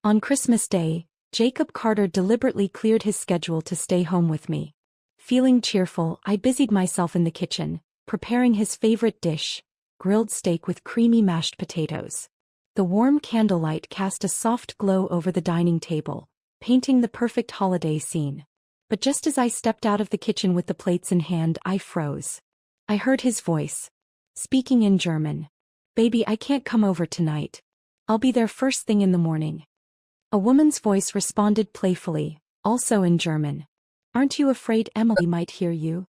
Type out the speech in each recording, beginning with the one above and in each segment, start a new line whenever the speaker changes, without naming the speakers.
On Christmas Day, Jacob Carter deliberately cleared his schedule to stay home with me. Feeling cheerful, I busied myself in the kitchen, preparing his favorite dish, grilled steak with creamy mashed potatoes. The warm candlelight cast a soft glow over the dining table, painting the perfect holiday scene. But just as I stepped out of the kitchen with the plates in hand, I froze. I heard his voice, speaking in German. "Baby, I can't come over tonight. I'll be there first thing in the morning." A woman's voice responded playfully, also in German. "Aren't you afraid Emily might hear you?"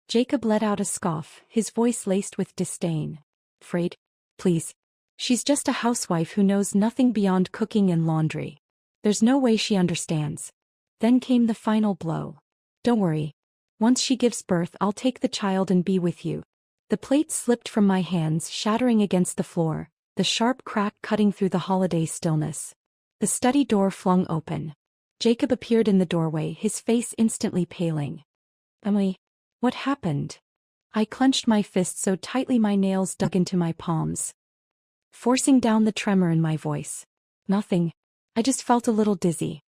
Jacob let out a scoff, his voice laced with disdain. "Afraid? Please. She's just a housewife who knows nothing beyond cooking and laundry. There's no way she understands." Then came the final blow. "Don't worry. Once she gives birth, I'll take the child and be with you." The plate slipped from my hands, shattering against the floor, the sharp crack cutting through the holiday stillness. The study door flung open. Jacob appeared in the doorway, his face instantly paling. "Emily, what happened?" I clenched my fist so tightly my nails dug into my palms, forcing down the tremor in my voice. "Nothing. I just felt a little dizzy."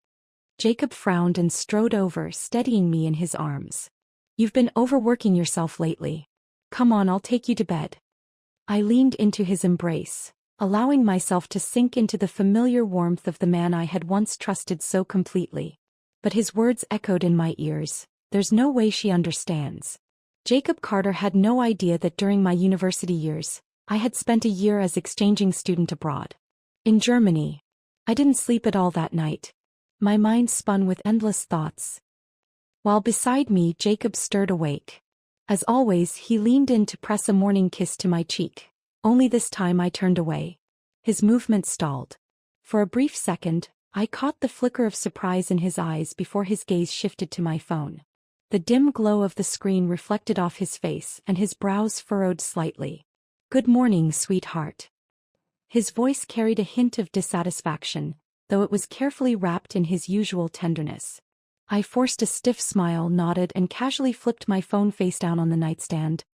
Jacob frowned and strode over, steadying me in his arms. "You've been overworking yourself lately. Come on, I'll take you to bed." I leaned into his embrace, allowing myself to sink into the familiar warmth of the man I had once trusted so completely. But his words echoed in my ears. "There's no way she understands." Jacob Carter had no idea that during my university years, I had spent a year as exchanging student abroad. In Germany. I didn't sleep at all that night. My mind spun with endless thoughts. While beside me, Jacob stirred awake. As always, he leaned in to press a morning kiss to my cheek. Only this time I turned away. His movement stalled. For a brief second, I caught the flicker of surprise in his eyes before his gaze shifted to my phone. The dim glow of the screen reflected off his face, and his brows furrowed slightly. "Good morning, sweetheart." His voice carried a hint of dissatisfaction, though it was carefully wrapped in his usual tenderness. I forced a stiff smile, nodded, and casually flipped my phone face down on the nightstand,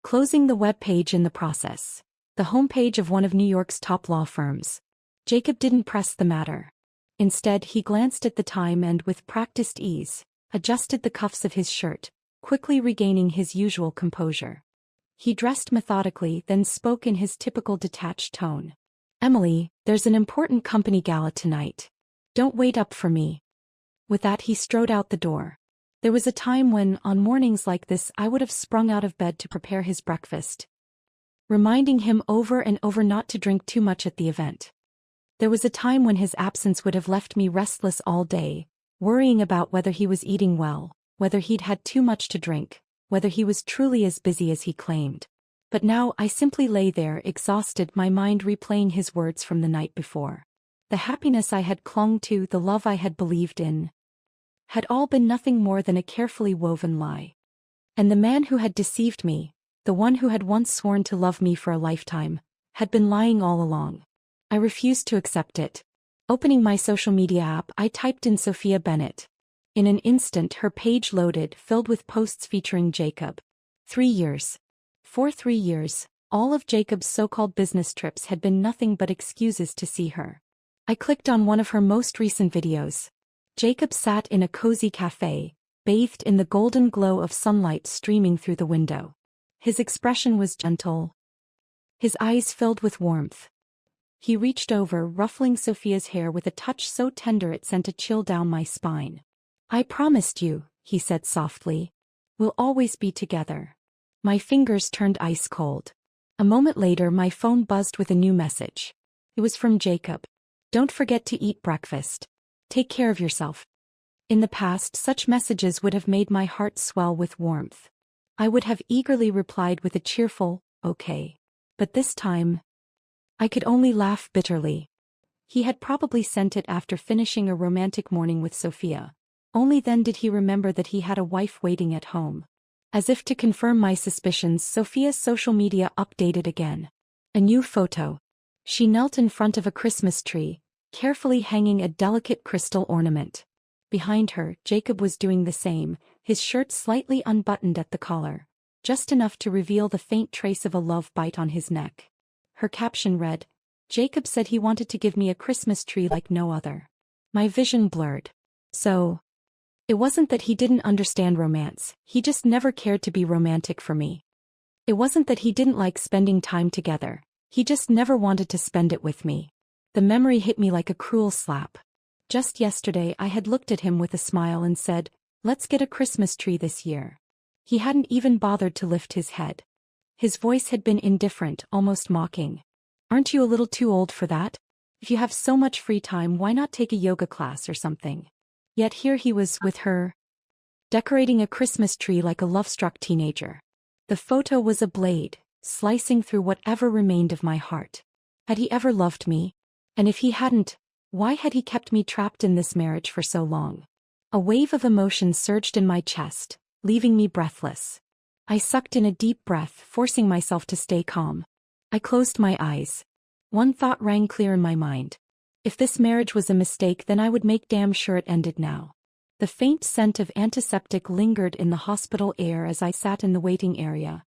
closing the web page in the process. The homepage of one of New York's top law firms. Jacob didn't press the matter. Instead, he glanced at the time and, with practiced ease, adjusted the cuffs of his shirt, quickly regaining his usual composure. He dressed methodically, then spoke in his typical detached tone. "Emily, there's an important company gala tonight. Don't wait up for me." With that, he strode out the door. There was a time when, on mornings like this, I would have sprung out of bed to prepare his breakfast, reminding him over and over not to drink too much at the event. There was a time when his absence would have left me restless all day, worrying about whether he was eating well, whether he'd had too much to drink, whether he was truly as busy as he claimed. But now I simply lay there, exhausted, my mind replaying his words from the night before. The happiness I had clung to, the love I had believed in, had all been nothing more than a carefully woven lie. And the man who had deceived me, the one who had once sworn to love me for a lifetime, had been lying all along. I refused to accept it. Opening my social media app, I typed in Sophia Bennett. In an instant, her page loaded, filled with posts featuring Jacob. 3 years. For 3 years, all of Jacob's so-called business trips had been nothing but excuses to see her. I clicked on one of her most recent videos. Jacob sat in a cozy cafe, bathed in the golden glow of sunlight streaming through the window. His expression was gentle, his eyes filled with warmth. He reached over, ruffling Sophia's hair with a touch so tender it sent a chill down my spine. "I promised you," he said softly. "We'll always be together." My fingers turned ice cold. A moment later, my phone buzzed with a new message. It was from Jacob. "Don't forget to eat breakfast. Take care of yourself." In the past, such messages would have made my heart swell with warmth. I would have eagerly replied with a cheerful, "Okay." But this time, I could only laugh bitterly. He had probably sent it after finishing a romantic morning with Sophia. Only then did he remember that he had a wife waiting at home. As if to confirm my suspicions, Sophia's social media updated again. A new photo. She knelt in front of a Christmas tree, carefully hanging a delicate crystal ornament. Behind her, Jacob was doing the same, his shirt slightly unbuttoned at the collar, just enough to reveal the faint trace of a love bite on his neck. Her caption read, Jacob said he wanted to give me a Christmas tree like no other. My vision blurred. So, it wasn't that he didn't understand romance, he just never cared to be romantic for me. It wasn't that he didn't like spending time together, he just never wanted to spend it with me. The memory hit me like a cruel slap. Just yesterday I had looked at him with a smile and said, "Let's get a Christmas tree this year." He hadn't even bothered to lift his head. His voice had been indifferent, almost mocking. "Aren't you a little too old for that? If you have so much free time, why not take a yoga class or something?" Yet here he was with her, decorating a Christmas tree like a love-struck teenager. The photo was a blade, slicing through whatever remained of my heart. Had he ever loved me? And if he hadn't, why had he kept me trapped in this marriage for so long? A wave of emotion surged in my chest, leaving me breathless. I sucked in a deep breath, forcing myself to stay calm. I closed my eyes. One thought rang clear in my mind. If this marriage was a mistake, then I would make damn sure it ended now. The faint scent of antiseptic lingered in the hospital air as I sat in the waiting area,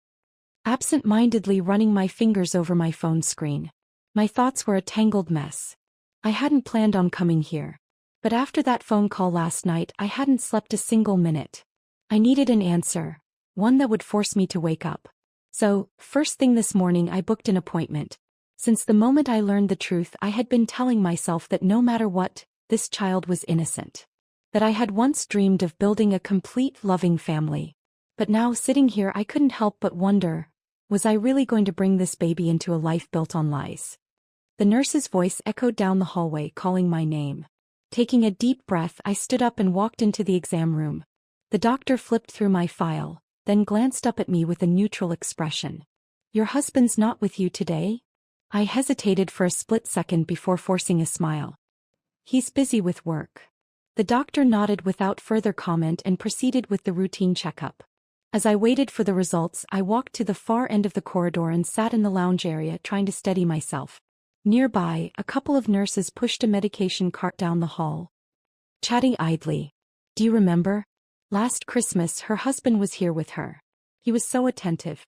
absent-mindedly running my fingers over my phone screen. My thoughts were a tangled mess. I hadn't planned on coming here. But after that phone call last night, I hadn't slept a single minute. I needed an answer, one that would force me to wake up. So, first thing this morning I booked an appointment. Since the moment I learned the truth, I had been telling myself that no matter what, this child was innocent. That I had once dreamed of building a complete, loving family. But now, sitting here, I couldn't help but wonder, was I really going to bring this baby into a life built on lies? The nurse's voice echoed down the hallway, calling my name. Taking a deep breath, I stood up and walked into the exam room. The doctor flipped through my file, then glanced up at me with a neutral expression. "Your husband's not with you today?" I hesitated for a split second before forcing a smile. "He's busy with work." The doctor nodded without further comment and proceeded with the routine checkup. As I waited for the results, I walked to the far end of the corridor and sat in the lounge area, trying to steady myself. Nearby, a couple of nurses pushed a medication cart down the hall, chatting idly. "Do you remember? Last Christmas her husband was here with her. He was so attentive."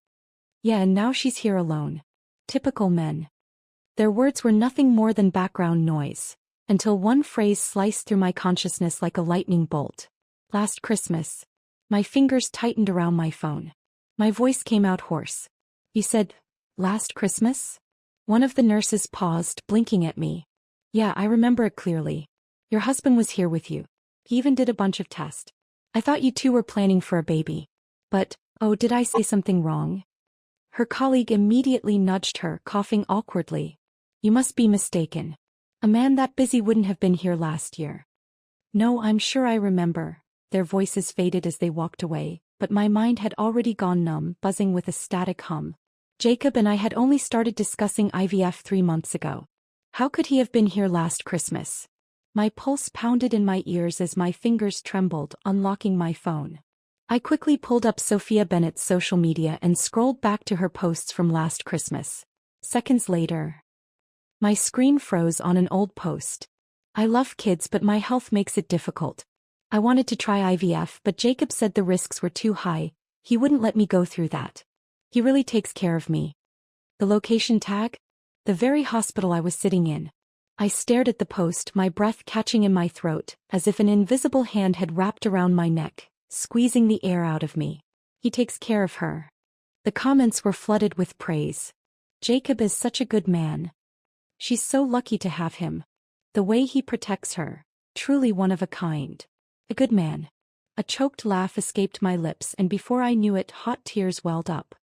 "Yeah, and now she's here alone. Typical men." Their words were nothing more than background noise, until one phrase sliced through my consciousness like a lightning bolt. "Last Christmas." My fingers tightened around my phone. My voice came out hoarse. "You said, last Christmas?" One of the nurses paused, blinking at me. "Yeah, I remember it clearly. Your husband was here with you. He even did a bunch of tests. I thought you two were planning for a baby. But, oh, did I say something wrong?" Her colleague immediately nudged her, coughing awkwardly. "You must be mistaken. A man that busy wouldn't have been here last year." "No, I'm sure I remember." Their voices faded as they walked away, but my mind had already gone numb, buzzing with a static hum. Jacob and I had only started discussing IVF 3 months ago. How could he have been here last Christmas? My pulse pounded in my ears as my fingers trembled, unlocking my phone. I quickly pulled up Sophia Bennett's social media and scrolled back to her posts from last Christmas. Seconds later, my screen froze on an old post. "I love kids, but my health makes it difficult. I wanted to try IVF, but Jacob said the risks were too high. He wouldn't let me go through that. He really takes care of me." The location tag? The very hospital I was sitting in. I stared at the post, my breath catching in my throat, as if an invisible hand had wrapped around my neck, squeezing the air out of me. "He takes care of her." The comments were flooded with praise. "Jacob is such a good man. She's so lucky to have him. The way he protects her. Truly one of a kind. A good man." A choked laugh escaped my lips, and before I knew it, hot tears welled up.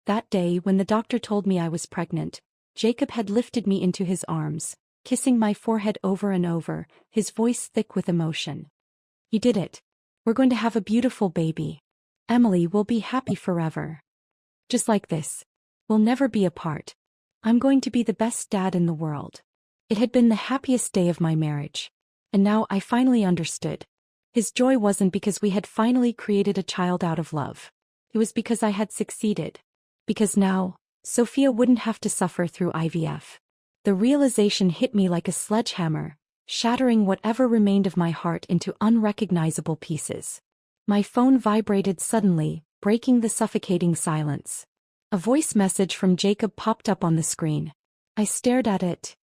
That day, when the doctor told me I was pregnant, Jacob had lifted me into his arms, kissing my forehead over and over, his voice thick with emotion. "You did it. We're going to have a beautiful baby. Emily will be happy forever. Just like this. We'll never be apart. I'm going to be the best dad in the world." It had been the happiest day of my marriage. And now I finally understood. His joy wasn't because we had finally created a child out of love. It was because I had succeeded. Because now, Sophia wouldn't have to suffer through IVF. The realization hit me like a sledgehammer, shattering whatever remained of my heart into unrecognizable pieces. My phone vibrated suddenly, breaking the suffocating silence. A voice message from Jacob popped up on the screen. I stared at it,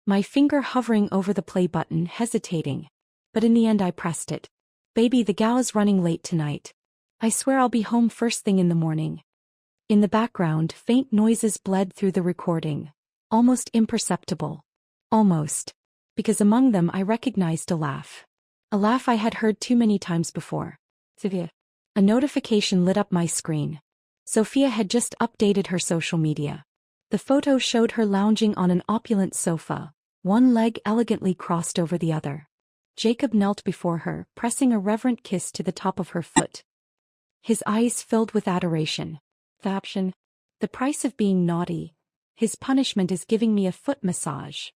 my finger hovering over the play button, hesitating. But in the end I pressed it. Baby, the gala's running late tonight. I swear I'll be home first thing in the morning. In the background, faint noises bled through the recording. Almost imperceptible. Almost. Because among them I recognized a laugh. A laugh I had heard too many times before. Sophia. A notification lit up my screen. Sophia had just updated her social media. The photo showed her lounging on an opulent sofa, one leg elegantly crossed over the other. Jacob knelt before her, pressing a reverent kiss to the top of her foot. His eyes filled with adoration. Caption: the price of being naughty. His punishment is giving me a foot massage.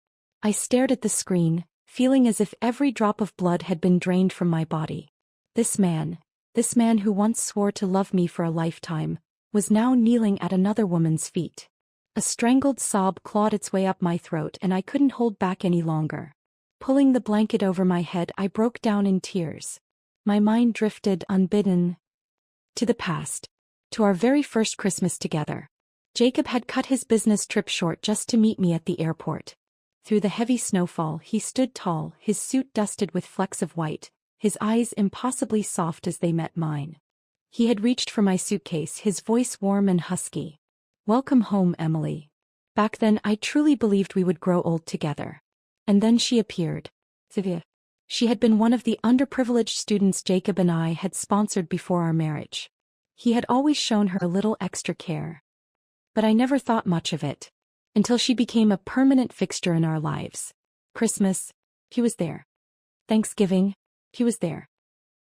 I stared at the screen, feeling as if every drop of blood had been drained from my body. This man who once swore to love me for a lifetime, was now kneeling at another woman's feet. A strangled sob clawed its way up my throat and I couldn't hold back any longer. Pulling the blanket over my head, I broke down in tears. My mind drifted, unbidden, to the past. To our very first Christmas together. Jacob had cut his business trip short just to meet me at the airport. Through the heavy snowfall, he stood tall, his suit dusted with flecks of white, his eyes impossibly soft as they met mine. He had reached for my suitcase, his voice warm and husky. Welcome home, Emily. Back then I truly believed we would grow old together. And then she appeared. Sophia. She had been one of the underprivileged students Jacob and I had sponsored before our marriage. He had always shown her a little extra care. But I never thought much of it. Until she became a permanent fixture in our lives. Christmas, he was there. Thanksgiving, he was there.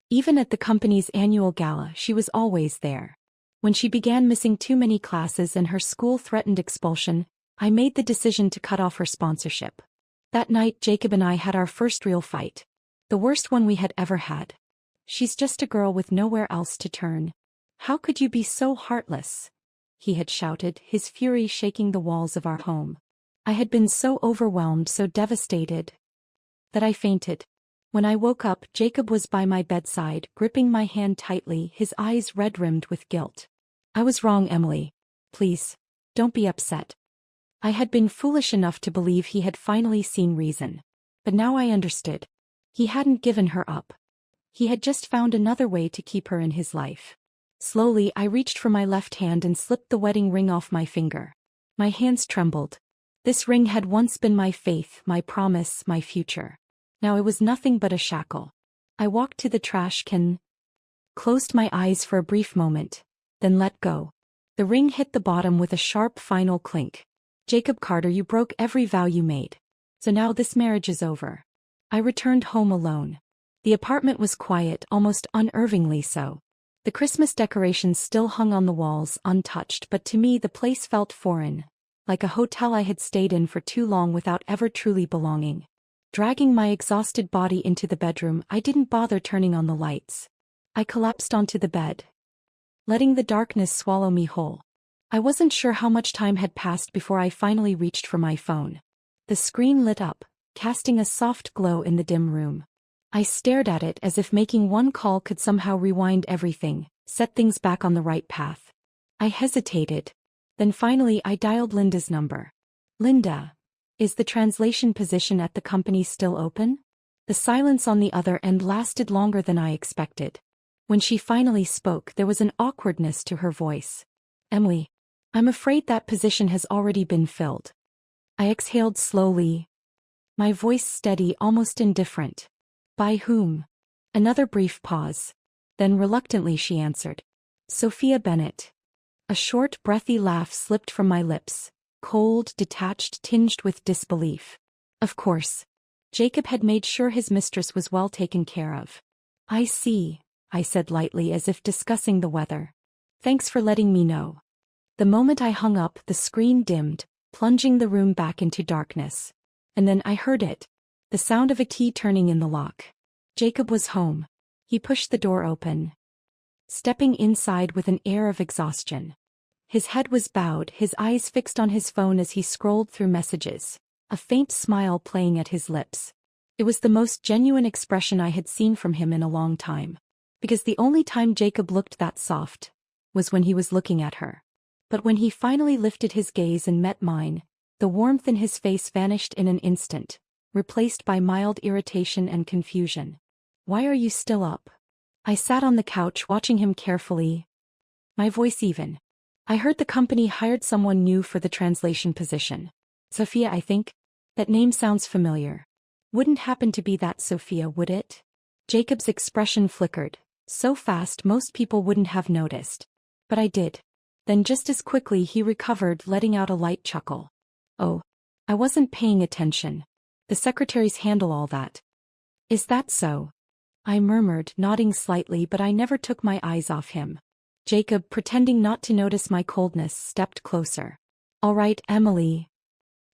Even at the company's annual gala, she was always there. When she began missing too many classes and her school threatened expulsion, I made the decision to cut off her sponsorship. That night, Jacob and I had our first real fight. The worst one we had ever had. She's just a girl with nowhere else to turn. How could you be so heartless? He had shouted, his fury shaking the walls of our home. I had been so overwhelmed, so devastated, that I fainted. When I woke up, Jacob was by my bedside, gripping my hand tightly, his eyes red-rimmed with guilt. I was wrong, Emily. Please, don't be upset. I had been foolish enough to believe he had finally seen reason. But now I understood. He hadn't given her up. He had just found another way to keep her in his life. Slowly, I reached for my left hand and slipped the wedding ring off my finger. My hands trembled. This ring had once been my faith, my promise, my future. Now it was nothing but a shackle. I walked to the trash can, closed my eyes for a brief moment, then let go. The ring hit the bottom with a sharp final clink. Jacob Carter, you broke every vow you made. So now this marriage is over. I returned home alone. The apartment was quiet, almost unnervingly so. The Christmas decorations still hung on the walls, untouched, but to me the place felt foreign, like a hotel I had stayed in for too long without ever truly belonging. Dragging my exhausted body into the bedroom, I didn't bother turning on the lights. I collapsed onto the bed, letting the darkness swallow me whole. I wasn't sure how much time had passed before I finally reached for my phone. The screen lit up, casting a soft glow in the dim room. I stared at it as if making one call could somehow rewind everything, set things back on the right path. I hesitated. Then finally I dialed Linda's number. Linda, is the translation position at the company still open? The silence on the other end lasted longer than I expected. When she finally spoke, there was an awkwardness to her voice. Emily, I'm afraid that position has already been filled. I exhaled slowly, my voice steady, almost indifferent. By whom? Another brief pause. Then reluctantly she answered. Sophia Bennett. A short, breathy laugh slipped from my lips, cold, detached, tinged with disbelief. Of course. Jacob had made sure his mistress was well taken care of. I see, I said lightly as if discussing the weather. Thanks for letting me know. The moment I hung up, the screen dimmed, plunging the room back into darkness. And then I heard it. The sound of a key turning in the lock. Jacob was home. He pushed the door open, stepping inside with an air of exhaustion. His head was bowed, his eyes fixed on his phone as he scrolled through messages, a faint smile playing at his lips. It was the most genuine expression I had seen from him in a long time. Because the only time Jacob looked that soft was when he was looking at her. But when he finally lifted his gaze and met mine, The warmth in his face vanished in an instant, replaced by mild irritation and confusion. "Why are you still up?" I sat on the couch watching him carefully, my voice even. "I heard the company hired someone new for the translation position. Sophia, I think? That name sounds familiar. Wouldn't happen to be that Sophia, would it?" Jacob's expression flickered, so fast most people wouldn't have noticed. But I did. Then just as quickly he recovered, letting out a light chuckle. "Oh, I wasn't paying attention. The secretaries handle all that." "Is that so?" I murmured, nodding slightly, but I never took my eyes off him. Jacob, pretending not to notice my coldness, stepped closer. "All right, Emily.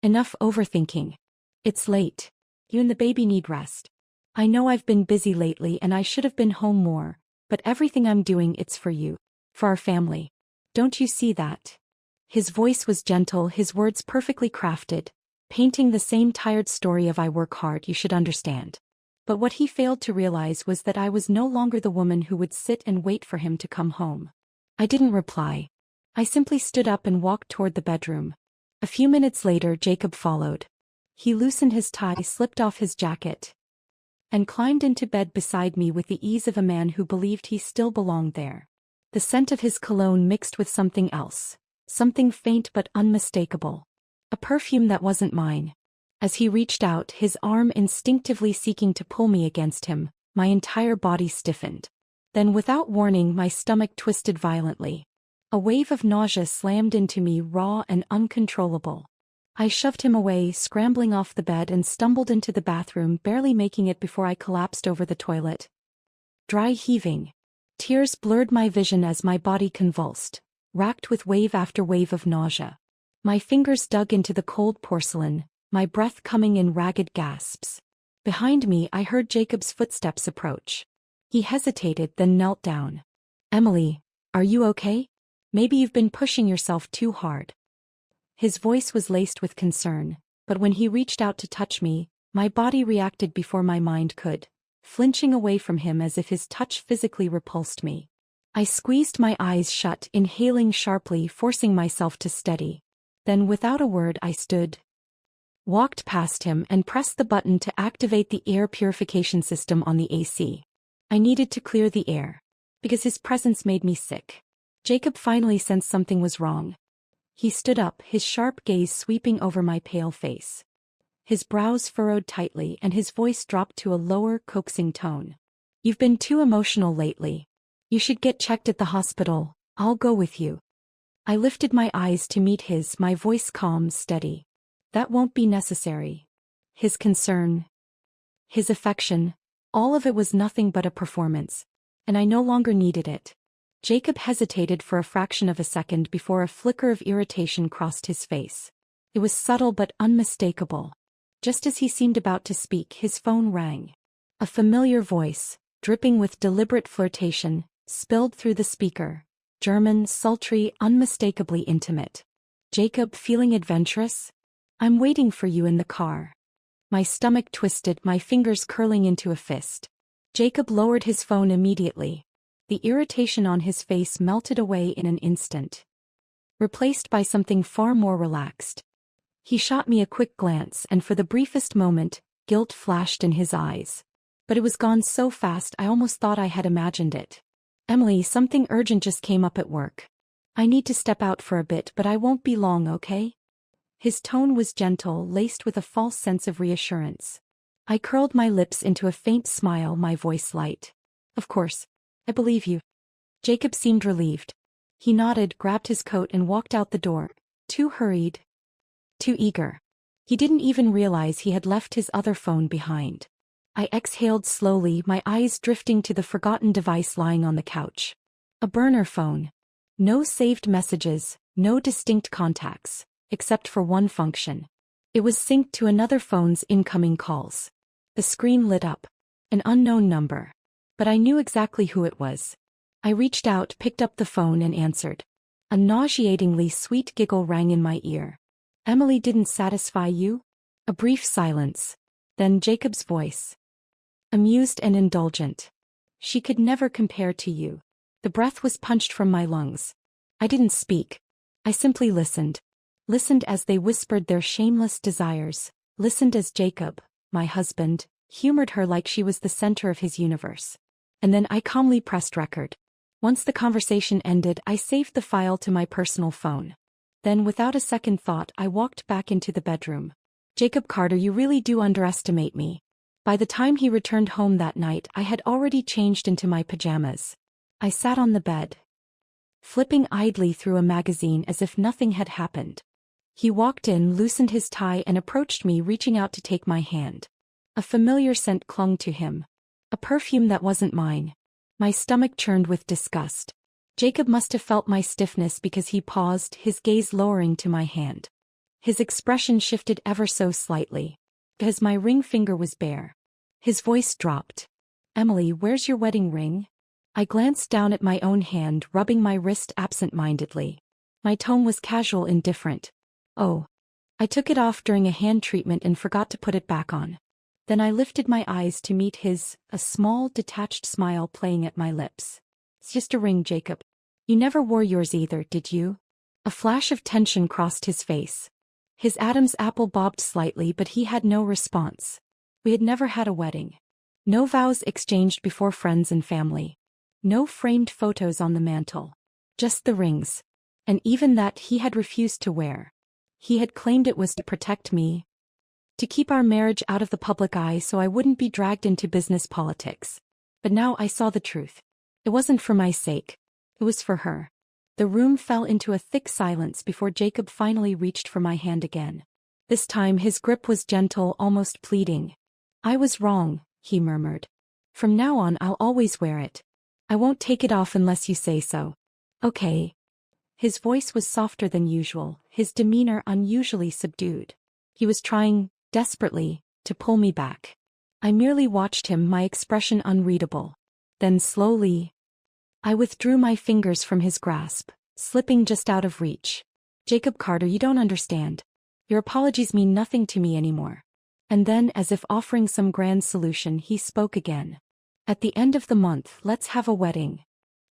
Enough overthinking. It's late. You and the baby need rest. I know I've been busy lately and I should have been home more, but everything I'm doing, it's for you. For our family. Don't you see that?" His voice was gentle, his words perfectly crafted, painting the same tired story of "I work hard, you should understand." But what he failed to realize was that I was no longer the woman who would sit and wait for him to come home. I didn't reply. I simply stood up and walked toward the bedroom. A few minutes later, Jacob followed. He loosened his tie, slipped off his jacket, and climbed into bed beside me with the ease of a man who believed he still belonged there. The scent of his cologne mixed with something else, something faint but unmistakable. A perfume that wasn't mine. As he reached out, his arm instinctively seeking to pull me against him, my entire body stiffened. Then without warning, my stomach twisted violently. A wave of nausea slammed into me, raw and uncontrollable. I shoved him away, scrambling off the bed, and stumbled into the bathroom, barely making it before I collapsed over the toilet. Dry heaving. Tears blurred my vision as my body convulsed, racked with wave after wave of nausea. My fingers dug into the cold porcelain, my breath coming in ragged gasps. Behind me, I heard Jacob's footsteps approach. He hesitated, then knelt down. "Emily, are you okay? Maybe you've been pushing yourself too hard." His voice was laced with concern, but when he reached out to touch me, my body reacted before my mind could, flinching away from him as if his touch physically repulsed me. I squeezed my eyes shut, inhaling sharply, forcing myself to steady. Then without a word I stood, walked past him, and pressed the button to activate the air purification system on the AC. I needed to clear the air, because his presence made me sick. Jacob finally sensed something was wrong. He stood up, his sharp gaze sweeping over my pale face. His brows furrowed tightly and his voice dropped to a lower, coaxing tone. "You've been too emotional lately. You should get checked at the hospital. I'll go with you." I lifted my eyes to meet his, my voice calm, steady. "That won't be necessary." His concern, his affection, all of it was nothing but a performance, and I no longer needed it. Jacob hesitated for a fraction of a second before a flicker of irritation crossed his face. It was subtle but unmistakable. Just as he seemed about to speak, his phone rang. A familiar voice, dripping with deliberate flirtation, spilled through the speaker. German, sultry, unmistakably intimate. "Jacob, feeling adventurous? I'm waiting for you in the car." My stomach twisted, my fingers curling into a fist. Jacob lowered his phone immediately. The irritation on his face melted away in an instant, replaced by something far more relaxed. He shot me a quick glance, and for the briefest moment, guilt flashed in his eyes. But it was gone so fast I almost thought I had imagined it. "Emily, something urgent just came up at work. I need to step out for a bit, but I won't be long, okay?" His tone was gentle, laced with a false sense of reassurance. I curled my lips into a faint smile, my voice light. "Of course. I believe you." Jacob seemed relieved. He nodded, grabbed his coat and walked out the door, too hurried, too eager. He didn't even realize he had left his other phone behind. I exhaled slowly, my eyes drifting to the forgotten device lying on the couch. A burner phone. No saved messages, no distinct contacts, except for one function. It was synced to another phone's incoming calls. The screen lit up. An unknown number. But I knew exactly who it was. I reached out, picked up the phone and answered. A nauseatingly sweet giggle rang in my ear. "Emily, didn't satisfy you?" A brief silence. Then Jacob's voice. Amused and indulgent. "She could never compare to you." The breath was punched from my lungs. I didn't speak. I simply listened. listened as they whispered their shameless desires, listened as Jacob, my husband, humored her like she was the center of his universe. And then I calmly pressed record. Once the conversation ended, I saved the file to my personal phone. Then, without a second thought, I walked back into the bedroom. Jacob Carter, you really do underestimate me. By the time he returned home that night, I had already changed into my pajamas. I sat on the bed, flipping idly through a magazine as if nothing had happened. He walked in, loosened his tie, and approached me, reaching out to take my hand. A familiar scent clung to him. A perfume that wasn't mine. My stomach churned with disgust. Jacob must have felt my stiffness because he paused, his gaze lowering to my hand. His expression shifted ever so slightly, because my ring finger was bare. His voice dropped. Emily, where's your wedding ring? I glanced down at my own hand, rubbing my wrist absent-mindedly. My tone was casual, indifferent. Oh. I took it off during a hand treatment and forgot to put it back on. Then I lifted my eyes to meet his, a small, detached smile playing at my lips. It's just a ring, Jacob. You never wore yours either, did you? A flash of tension crossed his face. His Adam's apple bobbed slightly, but he had no response. We had never had a wedding. No vows exchanged before friends and family. No framed photos on the mantel. Just the rings. And even that he had refused to wear. He had claimed it was to protect me, to keep our marriage out of the public eye so I wouldn't be dragged into business politics. But now I saw the truth. It wasn't for my sake. It was for her. The room fell into a thick silence before Jacob finally reached for my hand again. This time his grip was gentle, almost pleading. I was wrong, he murmured. From now on I'll always wear it. I won't take it off unless you say so. Okay. His voice was softer than usual, his demeanor unusually subdued. He was trying, desperately, to pull me back. I merely watched him, my expression unreadable. Then slowly, I withdrew my fingers from his grasp, slipping just out of reach. Jacob Carter, you don't understand. Your apologies mean nothing to me anymore. And then, as if offering some grand solution, he spoke again. At the end of the month, let's have a wedding.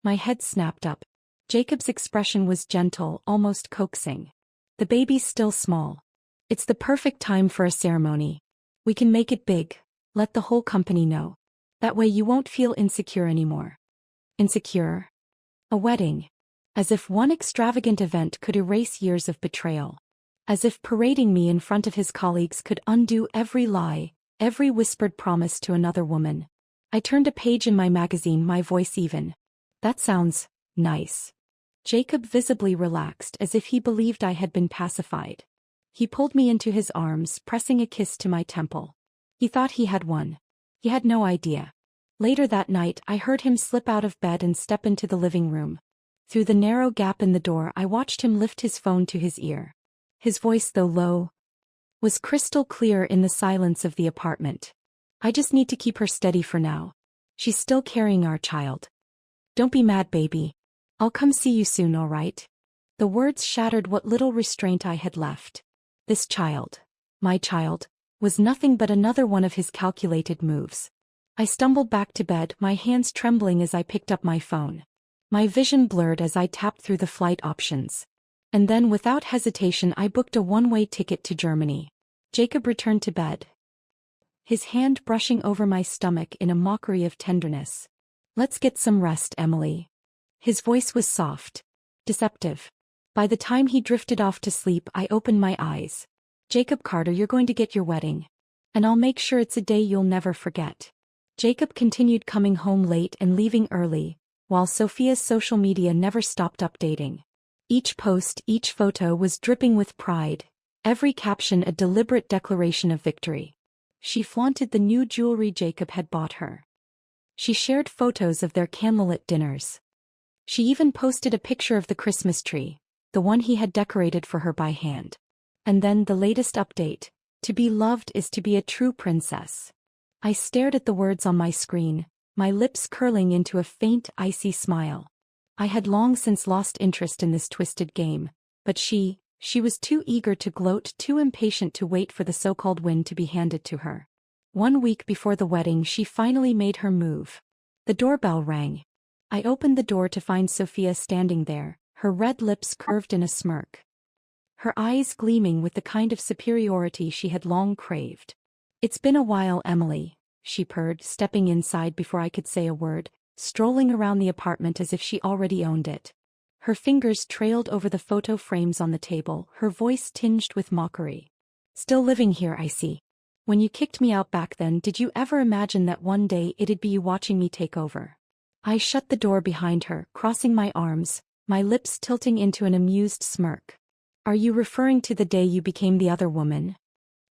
My head snapped up. Jacob's expression was gentle, almost coaxing. The baby's still small. It's the perfect time for a ceremony. We can make it big. Let the whole company know. That way you won't feel insecure anymore. Insecure? A wedding. As if one extravagant event could erase years of betrayal. As if parading me in front of his colleagues could undo every lie, every whispered promise to another woman. I turned a page in my magazine, my voice even. That sounds nice. Jacob visibly relaxed, as if he believed I had been pacified. He pulled me into his arms, pressing a kiss to my temple. He thought he had won. He had no idea. Later that night, I heard him slip out of bed and step into the living room. Through the narrow gap in the door, I watched him lift his phone to his ear. His voice, though low, was crystal clear in the silence of the apartment. I just need to keep her steady for now. She's still carrying our child. Don't be mad, baby. I'll come see you soon, all right? The words shattered what little restraint I had left. This child, my child, was nothing but another one of his calculated moves. I stumbled back to bed, my hands trembling as I picked up my phone. My vision blurred as I tapped through the flight options. And then, without hesitation, I booked a one-way ticket to Germany. Jacob returned to bed, his hand brushing over my stomach in a mockery of tenderness. Let's get some rest, Emily. His voice was soft, deceptive. By the time he drifted off to sleep, I opened my eyes. Jacob Carter, you're going to get your wedding. And I'll make sure it's a day you'll never forget. Jacob continued coming home late and leaving early, while Sophia's social media never stopped updating. Each post, each photo was dripping with pride, every caption a deliberate declaration of victory. She flaunted the new jewelry Jacob had bought her. She shared photos of their candlelit dinners. She even posted a picture of the Christmas tree, the one he had decorated for her by hand. And then the latest update: to be loved is to be a true princess. I stared at the words on my screen, my lips curling into a faint, icy smile. I had long since lost interest in this twisted game, but she was too eager to gloat, too impatient to wait for the so-called win to be handed to her. 1 week before the wedding, she finally made her move. The doorbell rang. I opened the door to find Sophia standing there, her red lips curved in a smirk. her eyes gleaming with the kind of superiority she had long craved. "It's been a while, Emily," she purred, stepping inside before I could say a word, strolling around the apartment as if she already owned it. Her fingers trailed over the photo frames on the table, her voice tinged with mockery. "Still living here, I see. When you kicked me out back then, did you ever imagine that one day it'd be you watching me take over?" I shut the door behind her, crossing my arms, my lips tilting into an amused smirk. "Are you referring to the day you became the other woman?"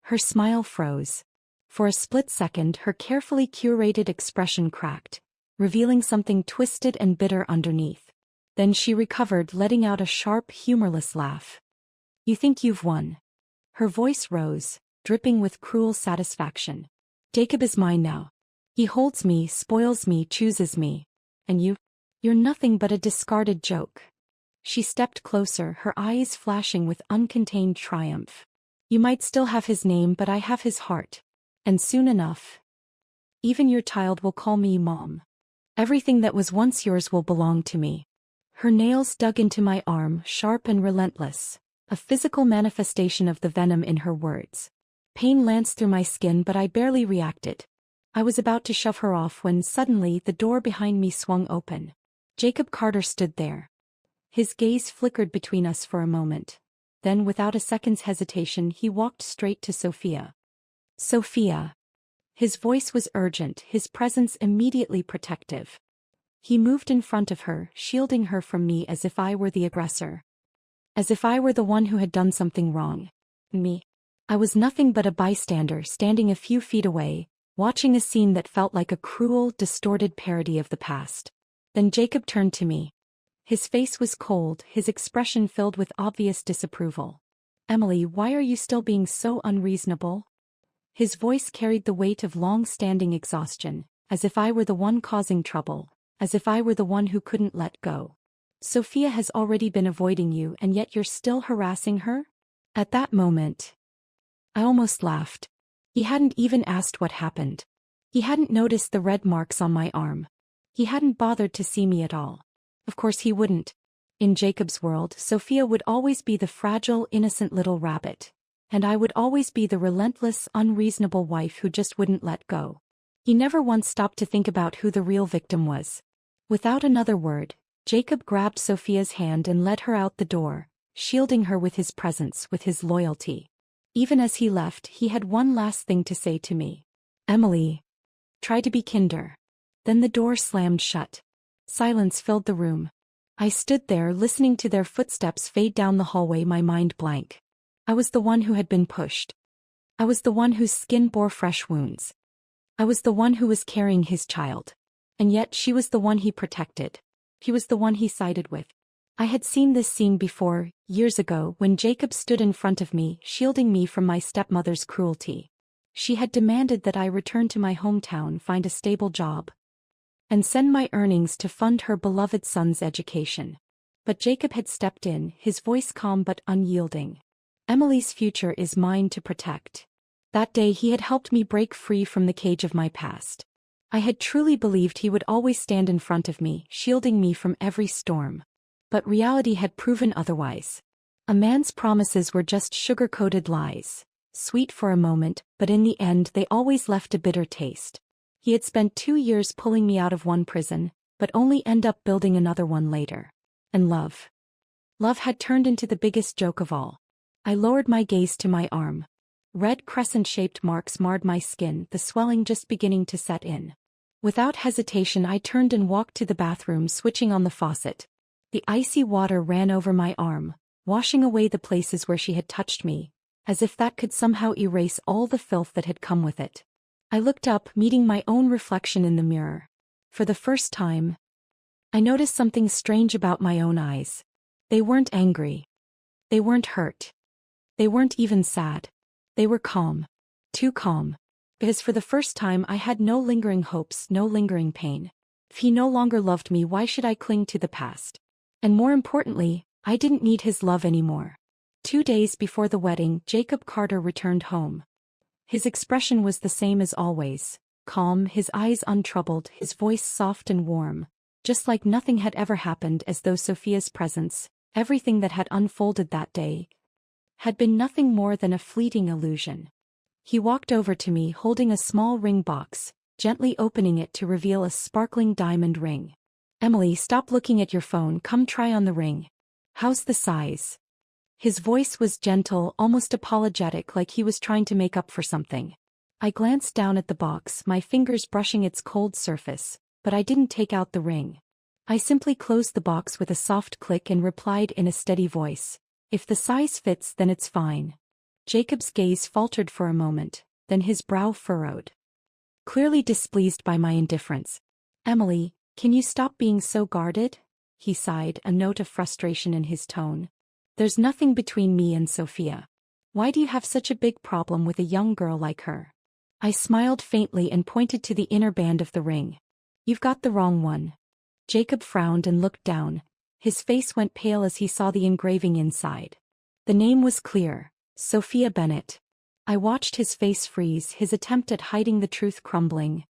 Her smile froze. For a split second, her carefully curated expression cracked, revealing something twisted and bitter underneath. Then she recovered, letting out a sharp, humorless laugh. "You think you've won?" Her voice rose, dripping with cruel satisfaction. "Jacob is mine now. He holds me, spoils me, chooses me. And you're nothing but a discarded joke." She stepped closer, her eyes flashing with uncontained triumph. "You might still have his name, but I have his heart. And soon enough, even your child will call me Mom. Everything that was once yours will belong to me." Her nails dug into my arm, sharp and relentless, a physical manifestation of the venom in her words. Pain lanced through my skin, but I barely reacted. I was about to shove her off when suddenly the door behind me swung open. Jacob Carter stood there. His gaze flickered between us for a moment. Then, without a second's hesitation, he walked straight to Sophia. "Sophia." His voice was urgent, his presence immediately protective. He moved in front of her, shielding her from me as if I were the aggressor. As if I were the one who had done something wrong. Me. I was nothing but a bystander, standing a few feet away, watching a scene that felt like a cruel, distorted parody of the past. Then Jacob turned to me. His face was cold, his expression filled with obvious disapproval. "Emily, why are you still being so unreasonable?" His voice carried the weight of long-standing exhaustion, as if I were the one causing trouble, as if I were the one who couldn't let go. "Sophia has already been avoiding you, and yet you're still harassing her?" At that moment, I almost laughed. He hadn't even asked what happened. He hadn't noticed the red marks on my arm. He hadn't bothered to see me at all. Of course he wouldn't. In Jacob's world, Sophia would always be the fragile, innocent little rabbit. And I would always be the relentless, unreasonable wife who just wouldn't let go. He never once stopped to think about who the real victim was. Without another word, Jacob grabbed Sophia's hand and led her out the door, shielding her with his presence, with his loyalty. Even as he left, he had one last thing to say to me. "Emily, try to be kinder." Then the door slammed shut. Silence filled the room. I stood there, listening to their footsteps fade down the hallway, my mind blank. I was the one who had been pushed. I was the one whose skin bore fresh wounds. I was the one who was carrying his child. And yet she was the one he protected. He was the one he sided with. I had seen this scene before, years ago, when Jacob stood in front of me, shielding me from my stepmother's cruelty. She had demanded that I return to my hometown, find a stable job, and send my earnings to fund her beloved son's education. But Jacob had stepped in, his voice calm but unyielding. "Emily's future is mine to protect." That day he had helped me break free from the cage of my past. I had truly believed he would always stand in front of me, shielding me from every storm. But reality had proven otherwise. A man's promises were just sugar-coated lies, sweet for a moment, but in the end they always left a bitter taste. He had spent 2 years pulling me out of one prison, but only end up building another one later. And love. Love had turned into the biggest joke of all. I lowered my gaze to my arm. Red crescent-shaped marks marred my skin, the swelling just beginning to set in. Without hesitation I turned and walked to the bathroom, switching on the faucet. The icy water ran over my arm, washing away the places where she had touched me, as if that could somehow erase all the filth that had come with it. I looked up, meeting my own reflection in the mirror. For the first time, I noticed something strange about my own eyes. They weren't angry. They weren't hurt. They weren't even sad. They were calm. Too calm. Because for the first time I had no lingering hopes, no lingering pain. If he no longer loved me, why should I cling to the past? And more importantly, I didn't need his love anymore. 2 days before the wedding, Jacob Carter returned home. His expression was the same as always, calm, his eyes untroubled, his voice soft and warm, just like nothing had ever happened, as though Sophia's presence, everything that had unfolded that day, had been nothing more than a fleeting illusion. He walked over to me holding a small ring box, gently opening it to reveal a sparkling diamond ring. "Emily, stop looking at your phone, come try on the ring. How's the size?" His voice was gentle, almost apologetic, like he was trying to make up for something. I glanced down at the box, my fingers brushing its cold surface, but I didn't take out the ring. I simply closed the box with a soft click and replied in a steady voice, "If the size fits, then it's fine." Jacob's gaze faltered for a moment, then his brow furrowed. Clearly displeased by my indifference. "Emily, can you stop being so guarded?" He sighed, a note of frustration in his tone. "There's nothing between me and Sophia. Why do you have such a big problem with a young girl like her?" I smiled faintly and pointed to the inner band of the ring. "You've got the wrong one." Jacob frowned and looked down. His face went pale as he saw the engraving inside. The name was clear, Sophia Bennett. I watched his face freeze, his attempt at hiding the truth crumbling.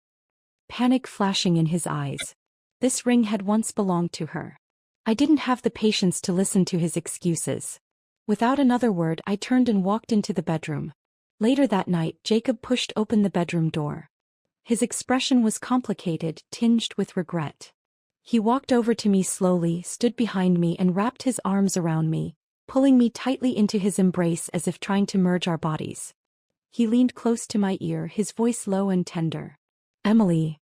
Panic flashing in his eyes. This ring had once belonged to her. I didn't have the patience to listen to his excuses. Without another word, I turned and walked into the bedroom. Later that night, Jacob pushed open the bedroom door. His expression was complicated, tinged with regret. He walked over to me slowly, stood behind me and wrapped his arms around me, pulling me tightly into his embrace as if trying to merge our bodies. He leaned close to my ear, his voice low and tender. "Emily,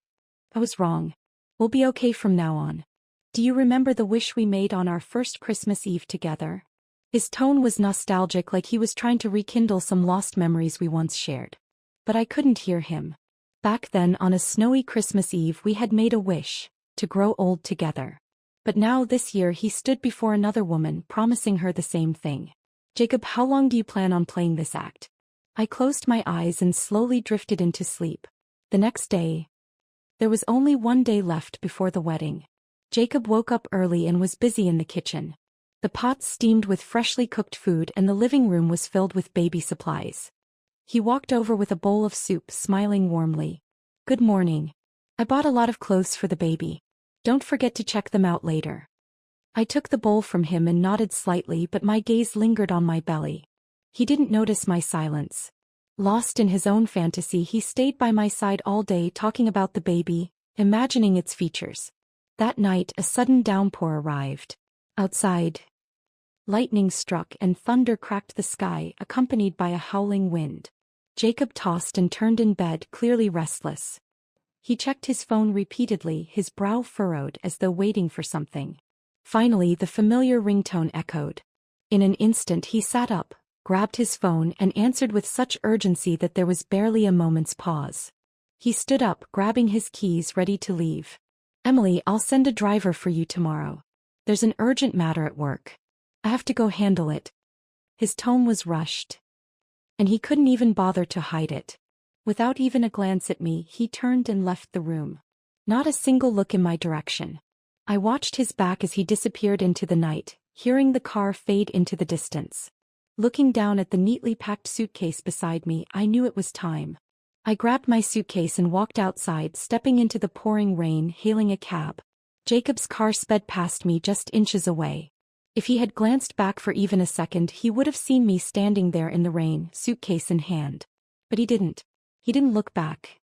I was wrong. We'll be okay from now on. Do you remember the wish we made on our first Christmas Eve together?" His tone was nostalgic, like he was trying to rekindle some lost memories we once shared. But I couldn't hear him. Back then, on a snowy Christmas Eve, we had made a wish to grow old together. But now, this year, he stood before another woman, promising her the same thing. "Jacob, how long do you plan on playing this act?" I closed my eyes and slowly drifted into sleep. The next day, there was only one day left before the wedding. Jacob woke up early and was busy in the kitchen. The pots steamed with freshly cooked food and the living room was filled with baby supplies. He walked over with a bowl of soup, smiling warmly. "Good morning. I bought a lot of clothes for the baby. Don't forget to check them out later." I took the bowl from him and nodded slightly, but my gaze lingered on my belly. He didn't notice my silence. Lost in his own fantasy, he stayed by my side all day, talking about the baby, imagining its features. That night, a sudden downpour arrived. Outside, lightning struck and thunder cracked the sky, accompanied by a howling wind. Jacob tossed and turned in bed, clearly restless. He checked his phone repeatedly, his brow furrowed as though waiting for something. Finally, the familiar ringtone echoed. In an instant, he sat up, grabbed his phone, and answered with such urgency that there was barely a moment's pause. He stood up, grabbing his keys, ready to leave. "Emily, I'll send a driver for you tomorrow. There's an urgent matter at work. I have to go handle it." His tone was rushed, and he couldn't even bother to hide it. Without even a glance at me, he turned and left the room. Not a single look in my direction. I watched his back as he disappeared into the night, hearing the car fade into the distance. Looking down at the neatly packed suitcase beside me, I knew it was time. I grabbed my suitcase and walked outside, stepping into the pouring rain, hailing a cab. Jacob's car sped past me just inches away. If he had glanced back for even a second, he would have seen me standing there in the rain, suitcase in hand. But he didn't. He didn't look back.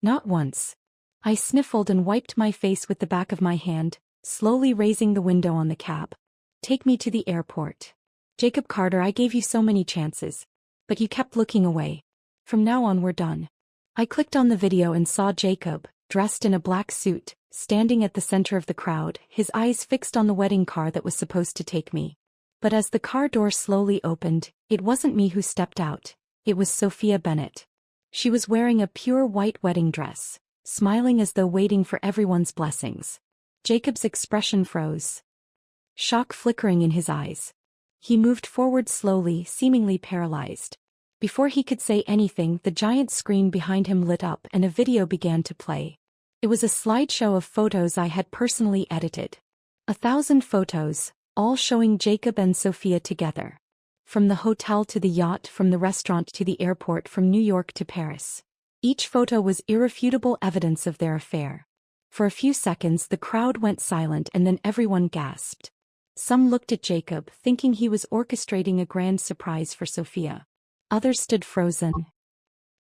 Not once. I sniffled and wiped my face with the back of my hand, slowly raising the window on the cab. "Take me to the airport." "Jacob Carter, I gave you so many chances. But you kept looking away. From now on, we're done." I clicked on the video and saw Jacob, dressed in a black suit, standing at the center of the crowd, his eyes fixed on the wedding car that was supposed to take me. But as the car door slowly opened, it wasn't me who stepped out. It was Sophia Bennett. She was wearing a pure white wedding dress, smiling as though waiting for everyone's blessings. Jacob's expression froze, shock flickering in his eyes. He moved forward slowly, seemingly paralyzed. Before he could say anything, the giant screen behind him lit up and a video began to play. It was a slideshow of photos I had personally edited. 1,000 photos, all showing Jacob and Sophia together. From the hotel to the yacht, from the restaurant to the airport, from New York to Paris. Each photo was irrefutable evidence of their affair. For a few seconds, the crowd went silent and then everyone gasped. Some looked at Jacob, thinking he was orchestrating a grand surprise for Sophia. Others stood frozen,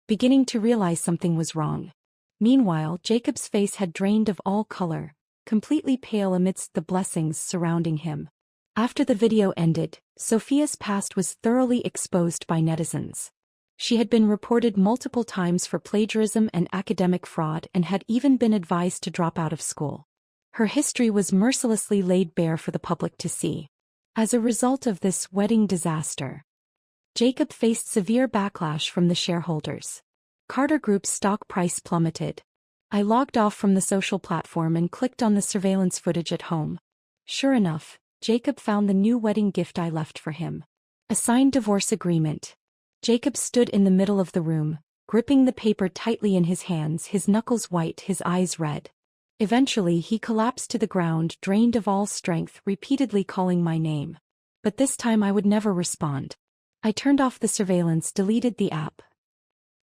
beginning to realize something was wrong. Meanwhile, Jacob's face had drained of all color, completely pale amidst the blessings surrounding him. After the video ended, Sophia's past was thoroughly exposed by netizens. She had been reported multiple times for plagiarism and academic fraud and had even been advised to drop out of school. Her history was mercilessly laid bare for the public to see. As a result of this wedding disaster, Jacob faced severe backlash from the shareholders. Carter Group's stock price plummeted. I logged off from the social platform and clicked on the surveillance footage at home. Sure enough, Jacob found the new wedding gift I left for him. A signed divorce agreement. Jacob stood in the middle of the room, gripping the paper tightly in his hands, his knuckles white, his eyes red. Eventually he collapsed to the ground, drained of all strength, repeatedly calling my name. But this time I would never respond. I turned off the surveillance, deleted the app,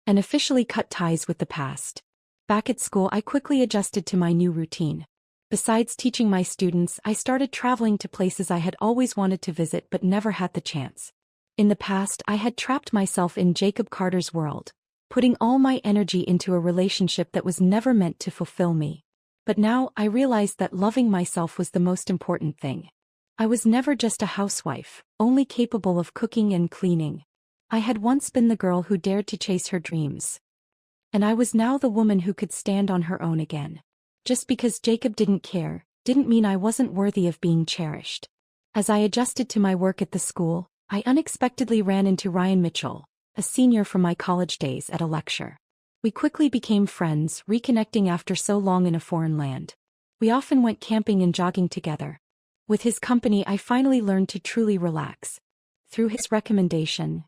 and officially cut ties with the past. Back at school, I quickly adjusted to my new routine. Besides teaching my students, I started traveling to places I had always wanted to visit but never had the chance. In the past, I had trapped myself in Jacob Carter's world, putting all my energy into a relationship that was never meant to fulfill me. But now I realized that loving myself was the most important thing. I was never just a housewife, only capable of cooking and cleaning. I had once been the girl who dared to chase her dreams. And I was now the woman who could stand on her own again. Just because Jacob didn't care, didn't mean I wasn't worthy of being cherished. As I adjusted to my work at the school, I unexpectedly ran into Ryan Mitchell, a senior from my college days, at a lecture. We quickly became friends, reconnecting after so long in a foreign land. We often went camping and jogging together. With his company, I finally learned to truly relax. Through his recommendation,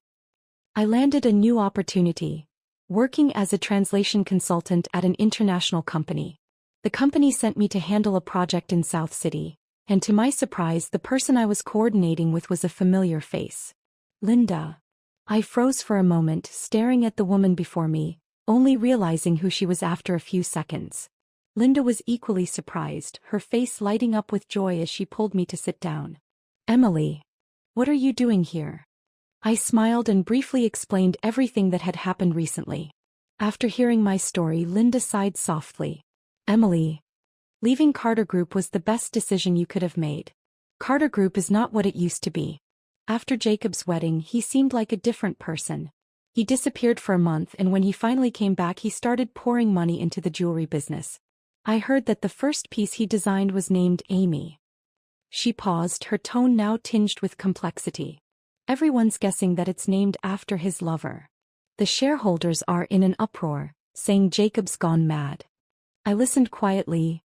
I landed a new opportunity, working as a translation consultant at an international company. The company sent me to handle a project in South City, and to my surprise, the person I was coordinating with was a familiar face. Linda. I froze for a moment, staring at the woman before me, only realizing who she was after a few seconds. Linda was equally surprised, her face lighting up with joy as she pulled me to sit down. Emily, what are you doing here? I smiled and briefly explained everything that had happened recently. After hearing my story, Linda sighed softly. Emily, leaving Carter Group was the best decision you could have made. Carter Group is not what it used to be. After Jacob's wedding, he seemed like a different person. He disappeared for a month, and when he finally came back, he started pouring money into the jewelry business. I heard that the first piece he designed was named Amy. She paused, her tone now tinged with complexity. Everyone's guessing that it's named after his lover. The shareholders are in an uproar, saying Jacob's gone mad. I listened quietly,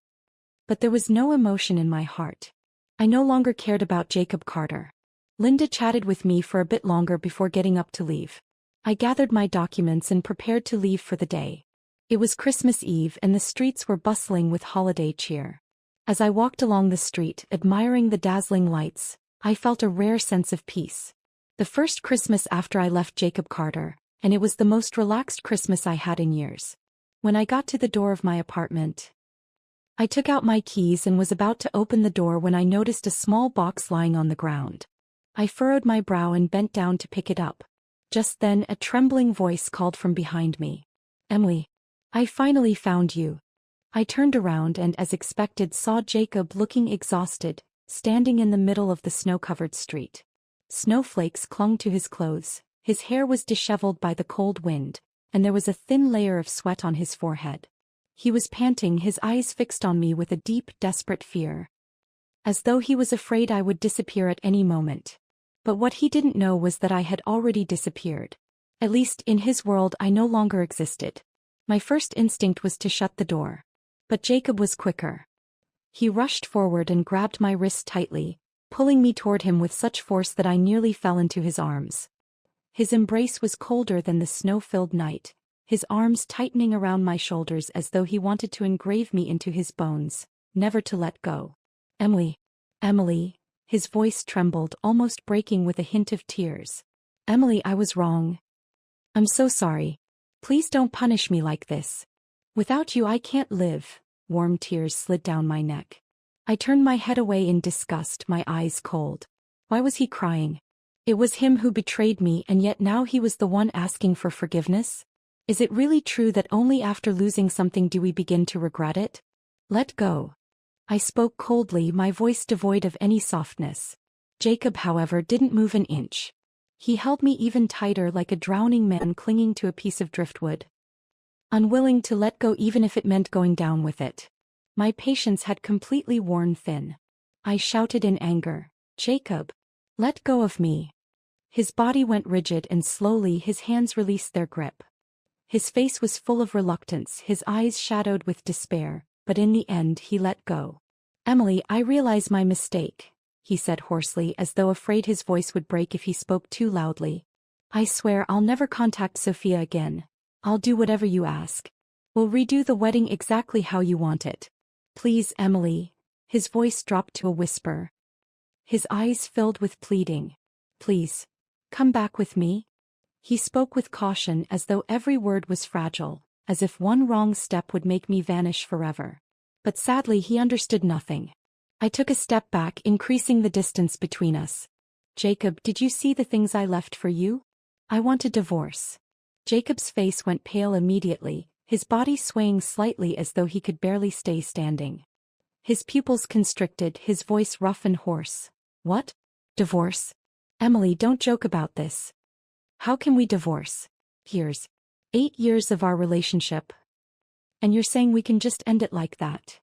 but there was no emotion in my heart. I no longer cared about Jacob Carter. Linda chatted with me for a bit longer before getting up to leave. I gathered my documents and prepared to leave for the day. It was Christmas Eve and the streets were bustling with holiday cheer. As I walked along the street, admiring the dazzling lights, I felt a rare sense of peace. The first Christmas after I left Jacob Carter, and it was the most relaxed Christmas I had in years. When I got to the door of my apartment, I took out my keys and was about to open the door when I noticed a small box lying on the ground. I furrowed my brow and bent down to pick it up. Just then, a trembling voice called from behind me. Emily, I finally found you. I turned around and, as expected, saw Jacob looking exhausted, standing in the middle of the snow-covered street. Snowflakes clung to his clothes, his hair was disheveled by the cold wind, and there was a thin layer of sweat on his forehead. He was panting, his eyes fixed on me with a deep, desperate fear, as though he was afraid I would disappear at any moment. But what he didn't know was that I had already disappeared. At least, in his world, I no longer existed. My first instinct was to shut the door. But Jacob was quicker. He rushed forward and grabbed my wrist tightly, pulling me toward him with such force that I nearly fell into his arms. His embrace was colder than the snow-filled night, his arms tightening around my shoulders as though he wanted to engrave me into his bones, never to let go. Emily. Emily. His voice trembled, almost breaking with a hint of tears. Emily, I was wrong. I'm so sorry. Please don't punish me like this. Without you I can't live. Warm tears slid down my neck. I turned my head away in disgust, my eyes cold. Why was he crying? It was him who betrayed me, and yet now he was the one asking for forgiveness? Is it really true that only after losing something do we begin to regret it? Let go. I spoke coldly, my voice devoid of any softness. Jacob, however, didn't move an inch. He held me even tighter, like a drowning man clinging to a piece of driftwood, unwilling to let go even if it meant going down with it. My patience had completely worn thin. I shouted in anger, "Jacob, let go of me." His body went rigid and slowly his hands released their grip. His face was full of reluctance, his eyes shadowed with despair, but in the end he let go. "Emily, I realize my mistake," he said hoarsely, as though afraid his voice would break if he spoke too loudly. "I swear I'll never contact Sophia again. I'll do whatever you ask. We'll redo the wedding exactly how you want it. Please, Emily." His voice dropped to a whisper. His eyes filled with pleading. "Please, come back with me." He spoke with caution, as though every word was fragile, as if one wrong step would make me vanish forever. But sadly he understood nothing. I took a step back, increasing the distance between us. "Jacob, did you see the things I left for you? I want a divorce." Jacob's face went pale immediately, his body swaying slightly as though he could barely stay standing. His pupils constricted, his voice rough and hoarse. "What? Divorce? Emily, don't joke about this. How can we divorce? Here's 8 years of our relationship. And you're saying we can just end it like that?"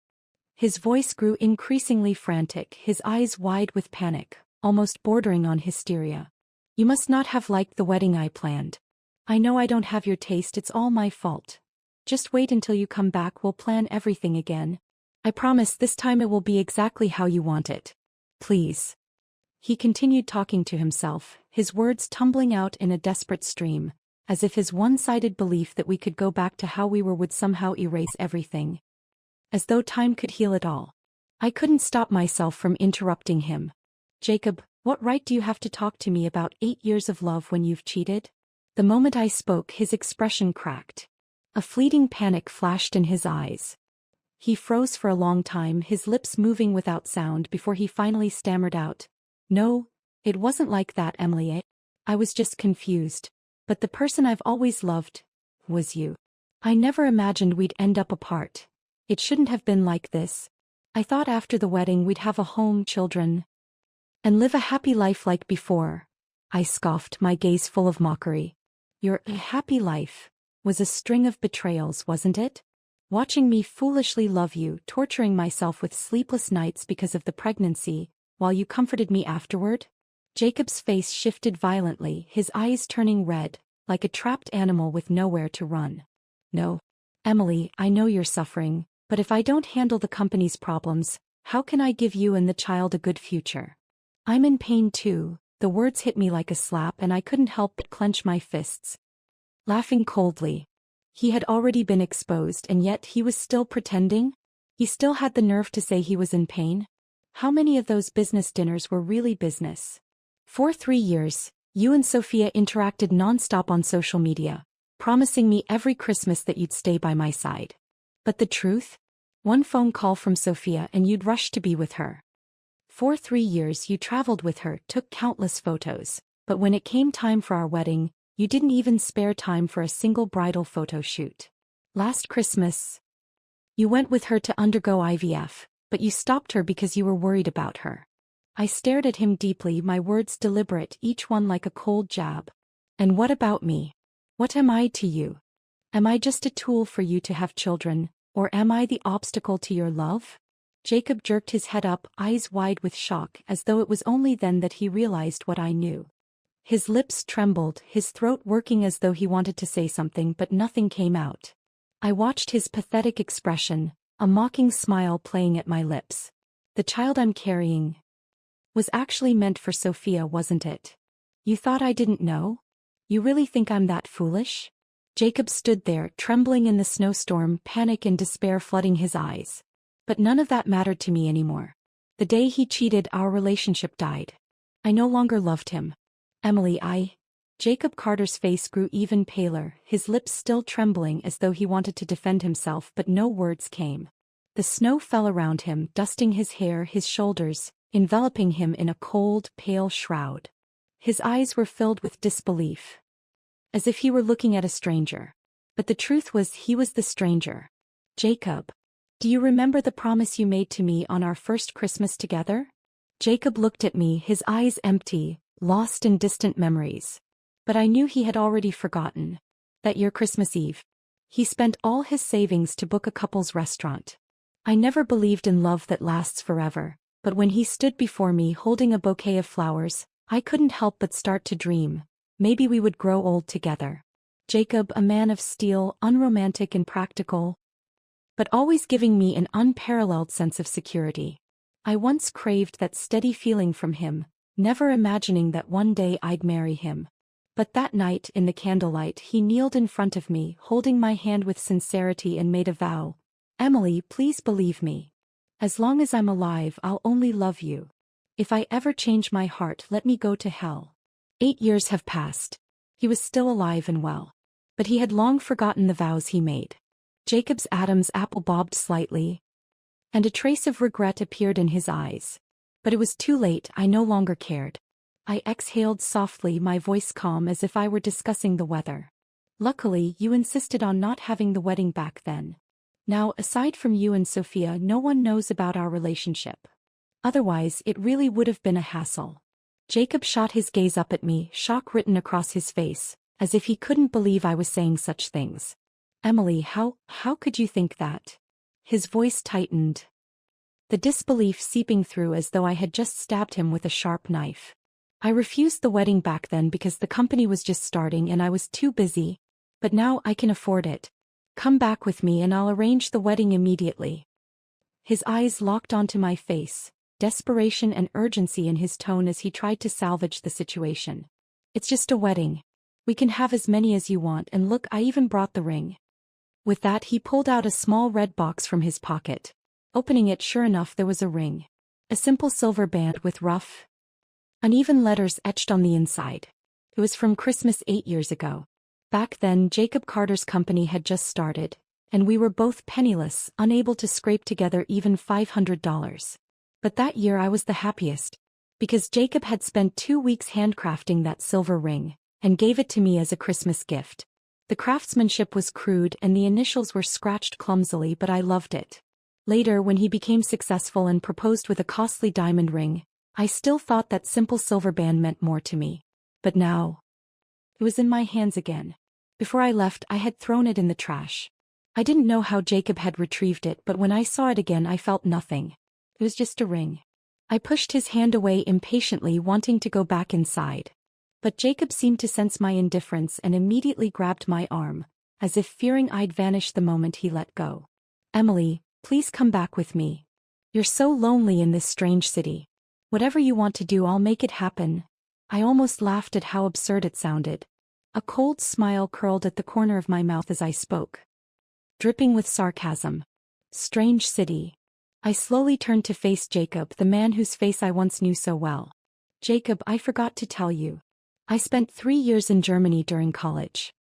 His voice grew increasingly frantic, his eyes wide with panic, almost bordering on hysteria. "You must not have liked the wedding I planned. I know I don't have your taste, it's all my fault. Just wait until you come back, we'll plan everything again. I promise this time it will be exactly how you want it. Please." He continued talking to himself, his words tumbling out in a desperate stream, as if his one-sided belief that we could go back to how we were would somehow erase everything. As though time could heal it all. I couldn't stop myself from interrupting him. "Jacob, what right do you have to talk to me about 8 years of love when you've cheated?" The moment I spoke, his expression cracked. A fleeting panic flashed in his eyes. He froze for a long time, his lips moving without sound before he finally stammered out, "No, it wasn't like that, Emily. I was just confused. But the person I've always loved was you. I never imagined we'd end up apart. It shouldn't have been like this. I thought after the wedding we'd have a home, children, and live a happy life like before." I scoffed, my gaze full of mockery. "Your happy life was a string of betrayals, wasn't it? Watching me foolishly love you, torturing myself with sleepless nights because of the pregnancy, while you comforted me afterward?" Jacob's face shifted violently, his eyes turning red, like a trapped animal with nowhere to run. "No. Emily, I know you're suffering, but if I don't handle the company's problems, how can I give you and the child a good future? I'm in pain too." The words hit me like a slap and I couldn't help but clench my fists, laughing coldly. He had already been exposed and yet he was still pretending? He still had the nerve to say he was in pain? How many of those business dinners were really business? For 3 years, you and Sophia interacted non-stop on social media, promising me every Christmas that you'd stay by my side. But the truth? One phone call from Sophia and you'd rush to be with her. For 3 years you traveled with her, took countless photos, but when it came time for our wedding, you didn't even spare time for a single bridal photo shoot. Last Christmas, you went with her to undergo IVF, but you stopped her because you were worried about her. I stared at him deeply, my words deliberate, each one like a cold jab. "And what about me? What am I to you? Am I just a tool for you to have children, or am I the obstacle to your love?" Jacob jerked his head up, eyes wide with shock, as though it was only then that he realized what I knew. His lips trembled, his throat working as though he wanted to say something but nothing came out. I watched his pathetic expression, a mocking smile playing at my lips. "The child I'm carrying was actually meant for Sophia, wasn't it? You thought I didn't know? You really think I'm that foolish?" Jacob stood there, trembling in the snowstorm, panic and despair flooding his eyes. But none of that mattered to me anymore. The day he cheated, our relationship died. I no longer loved him. "Emily, Jacob Carter's face grew even paler, his lips still trembling as though he wanted to defend himself but no words came. The snow fell around him, dusting his hair, his shoulders, enveloping him in a cold, pale shroud. His eyes were filled with disbelief, as if he were looking at a stranger. But the truth was, he was the stranger. Jacob, do you remember the promise you made to me on our first Christmas together? Jacob looked at me, his eyes empty, lost in distant memories. But I knew he had already forgotten. That year Christmas Eve, he spent all his savings to book a couple's restaurant. I never believed in love that lasts forever, but when he stood before me holding a bouquet of flowers, I couldn't help but start to dream. Maybe we would grow old together. Jacob, a man of steel, unromantic and practical, but always giving me an unparalleled sense of security. I once craved that steady feeling from him, never imagining that one day I'd marry him. But that night in the candlelight he kneeled in front of me, holding my hand with sincerity, and made a vow. Emily, please believe me. As long as I'm alive, I'll only love you. If I ever change my heart, let me go to hell. 8 years have passed. He was still alive and well. But he had long forgotten the vows he made. Jacob's Adam's apple bobbed slightly, and a trace of regret appeared in his eyes. But it was too late, I no longer cared. I exhaled softly, my voice calm as if I were discussing the weather. Luckily, you insisted on not having the wedding back then. Now, aside from you and Sophia, no one knows about our relationship. Otherwise, it really would have been a hassle. Jacob shot his gaze up at me, shock written across his face, as if he couldn't believe I was saying such things. Emily, how could you think that? His voice tightened, the disbelief seeping through as though I had just stabbed him with a sharp knife. I refused the wedding back then because the company was just starting and I was too busy. But now I can afford it. Come back with me and I'll arrange the wedding immediately. His eyes locked onto my face, desperation and urgency in his tone as he tried to salvage the situation. It's just a wedding. We can have as many as you want, and look, I even brought the ring. With that he pulled out a small red box from his pocket. Opening it, sure enough, there was a ring. A simple silver band with rough, uneven letters etched on the inside. It was from Christmas 8 years ago. Back then, Jacob Carter's company had just started, and we were both penniless, unable to scrape together even $500. But that year I was the happiest, because Jacob had spent 2 weeks handcrafting that silver ring, and gave it to me as a Christmas gift. The craftsmanship was crude and the initials were scratched clumsily, but I loved it. Later, when he became successful and proposed with a costly diamond ring, I still thought that simple silver band meant more to me. But now, it was in my hands again. Before I left, I had thrown it in the trash. I didn't know how Jacob had retrieved it, but when I saw it again I felt nothing. It was just a ring. I pushed his hand away impatiently, wanting to go back inside. But Jacob seemed to sense my indifference and immediately grabbed my arm, as if fearing I'd vanish the moment he let go. Emily, please come back with me. You're so lonely in this strange city. Whatever you want to do, I'll make it happen. I almost laughed at how absurd it sounded. A cold smile curled at the corner of my mouth as I spoke, dripping with sarcasm. Strange city. I slowly turned to face Jacob, the man whose face I once knew so well. Jacob, I forgot to tell you. I spent 3 years in Germany during college.